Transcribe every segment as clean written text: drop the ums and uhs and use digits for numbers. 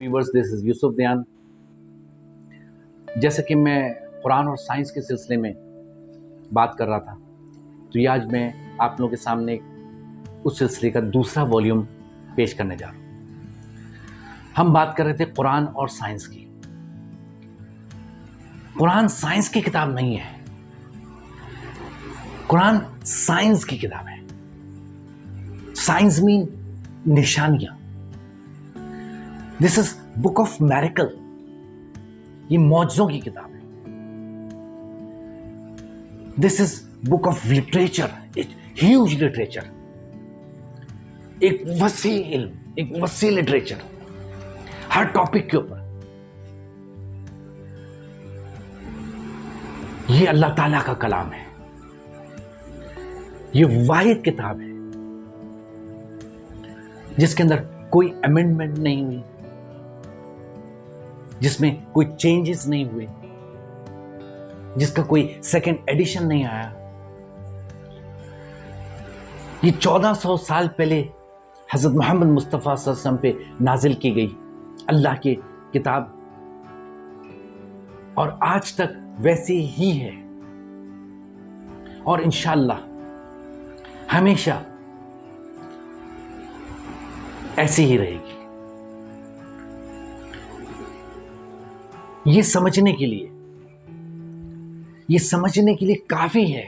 Viewers, this is Yusuf दयान। जैसे कि मैं कुरान और साइंस के सिलसिले में बात कर रहा था, तो ये आज मैं आप लोगों के सामने उस सिलसिले का दूसरा वॉल्यूम पेश करने जा रहा हूँ। हम बात कर रहे थे कुरान और साइंस की। कुरान साइंस की किताब नहीं है, कुरान साइंस की किताब है। साइंस मीन निशानियां। This is book of miracle. ये मौजज़ों की किताब है। This is book of literature, huge literature, एक वसी इल्म, एक वसी लिटरेचर हर टॉपिक के ऊपर। ये अल्लाह ताला का कलाम है। ये वाहिद किताब है जिसके अंदर कोई अमेंडमेंट नहीं हुई, जिसमें कोई चेंजेस नहीं हुए, जिसका कोई सेकंड एडिशन नहीं आया। ये 1400 साल पहले हजरत मोहम्मद मुस्तफ़ा सल्लल्लाहु अलैहि वसल्लम पे नाजिल की गई अल्लाह की किताब, और आज तक वैसी ही है और इंशाअल्लाह हमेशा ऐसी ही रहेगी। ये समझने के लिए काफी है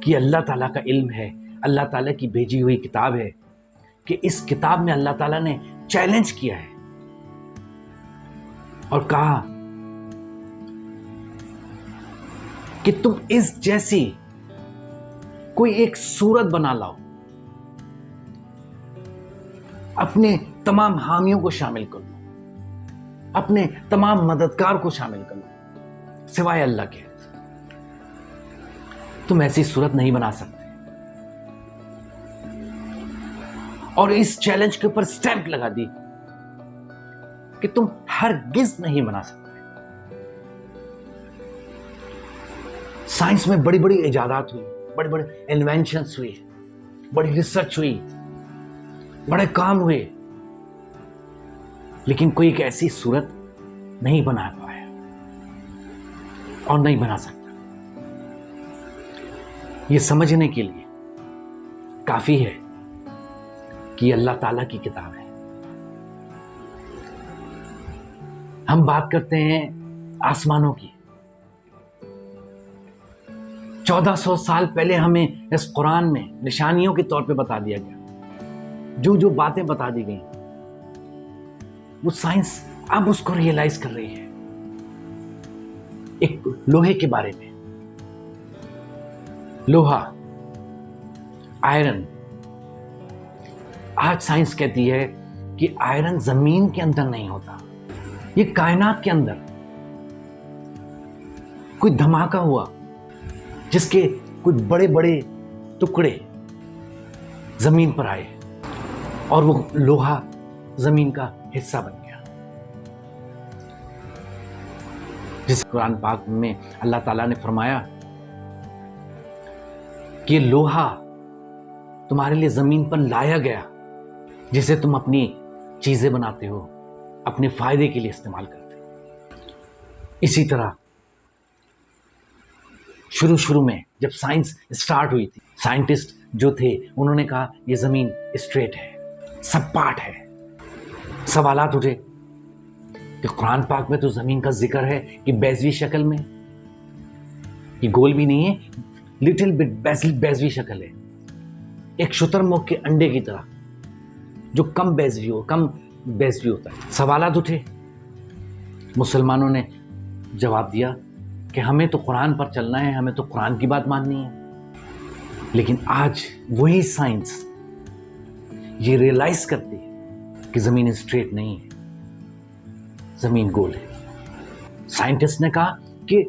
कि अल्लाह ताला का इल्म है, अल्लाह ताला की भेजी हुई किताब है, कि इस किताब में अल्लाह ताला ने चैलेंज किया है और कहा कि तुम इस जैसी कोई एक सूरत बना लाओ, अपने तमाम हामियों को शामिल कर लो, अपने तमाम मददगार को शामिल कर लो, सिवाय अल्लाह के तुम ऐसी सूरत नहीं बना सकते। और इस चैलेंज के ऊपर स्टैंप लगा दी कि तुम हरगिज़ नहीं बना सकते। साइंस में बड़ी बड़ी इजादात हुई, बड़े बड़े इन्वेंशंस हुई, बड़ी रिसर्च हुई, बड़े काम हुए, लेकिन कोई एक ऐसी सूरत नहीं बना पाया और नहीं बना सकता। ये समझने के लिए काफी है कि अल्लाह ताला की किताब है। हम बात करते हैं आसमानों की। 1400 साल पहले हमें इस कुरान में निशानियों के तौर पे बता दिया गया, जो जो बातें बता दी गई, वो साइंस अब उसको रियलाइज कर रही है। एक लोहे के बारे में, लोहा, आयरन। आज साइंस कहती है कि आयरन जमीन के अंदर नहीं होता, ये कायनात के अंदर कोई धमाका हुआ जिसके कुछ बड़े बड़े टुकड़े जमीन पर आए और वो लोहा जमीन का हिस्सा बन गया। जिस कुरान पाक में अल्लाह ताला ने फरमाया कि लोहा तुम्हारे लिए जमीन पर लाया गया, जिसे तुम अपनी चीजें बनाते हो, अपने फायदे के लिए इस्तेमाल करते हो। इसी तरह शुरू में जब साइंस स्टार्ट हुई थी, साइंटिस्ट जो थे उन्होंने कहा यह जमीन स्ट्रेट है, सपाट है। सवालात उठे कि कुरान पाक में तो जमीन का जिक्र है कि बैजवी शक्ल में, ये गोल भी नहीं है, लिटिल बिट बैजवी शक्ल है, एक शुतुरमुर्ग के अंडे की तरह, जो कम बैजवी होता है। सवालात उठे। मुसलमानों ने जवाब दिया कि हमें तो कुरान पर चलना है, हमें तो कुरान की बात माननी है। लेकिन आज वही साइंस ये रियलाइज करती है कि जमीन स्ट्रेट नहीं है, जमीन गोल है। साइंटिस्ट ने कहा कि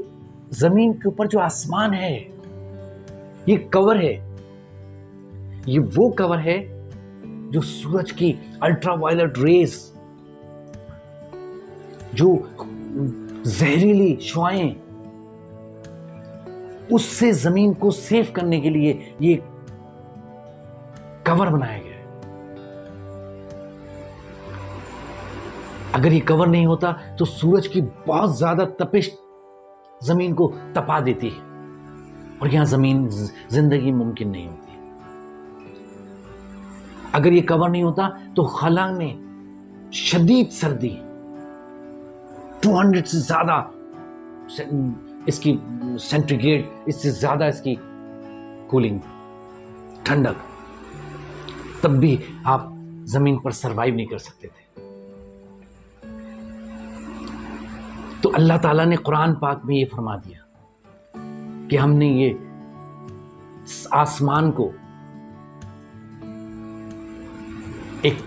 जमीन के ऊपर जो आसमान है ये कवर है, ये वो कवर है जो सूरज की अल्ट्रावायलेट रेज, जो जहरीली शुआएं, उससे जमीन को सेव करने के लिए ये कवर बनाया गया है। अगर ये कवर नहीं होता तो सूरज की बहुत ज्यादा तपिश जमीन को तपा देती है और यहां जमीन जिंदगी मुमकिन नहीं होती। अगर ये कवर नहीं होता तो खला में शदीद सर्दी, 200 से ज्यादा इसकी सेंटीग्रेड, इससे ज्यादा इसकी कूलिंग, ठंडक, तब भी आप जमीन पर सरवाइव नहीं कर सकते थे। तो अल्लाह ताला ने कुरान पाक में ये फरमा दिया कि हमने ये आसमान को एक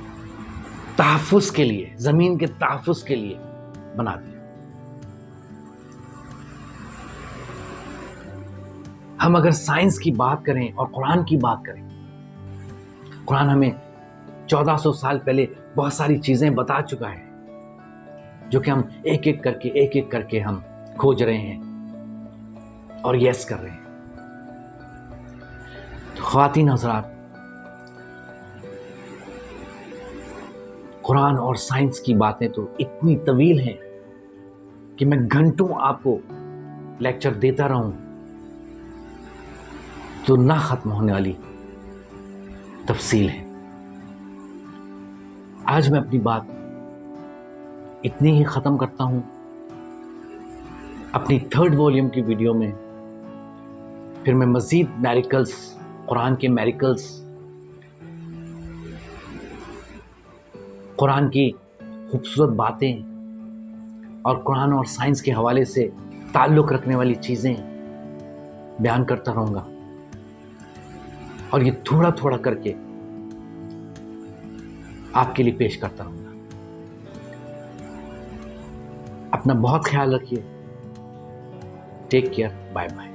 तहफ़्फ़ुज़ के लिए, जमीन के तहफ़्फ़ुज़ के लिए बना दिया। हम अगर साइंस की बात करें और कुरान की बात करें, कुरान हमें 1400 साल पहले बहुत सारी चीजें बता चुका है जो कि हम एक एक करके हम खोज रहे हैं और यस कर रहे हैं। तो ख्वातीन हज़रात, कुरान और साइंस की बातें तो इतनी तवील हैं कि मैं घंटों आपको लेक्चर देता रहूं तो ना खत्म होने वाली तफसील है। आज मैं अपनी बात इतनी ही ख़त्म करता हूँ। अपनी 3rd वॉल्यूम की वीडियो में फिर मैं मज़ीद मैरिकल्स, कुरान के मैरिकल्स, कुरान की खूबसूरत बातें और कुरान और साइंस के हवाले से ताल्लुक़ रखने वाली चीज़ें बयान करता रहूँगा और ये थोड़ा थोड़ा करके आपके लिए पेश करता रहूँगा। अपना बहुत ख्याल रखिए। Take care, bye bye.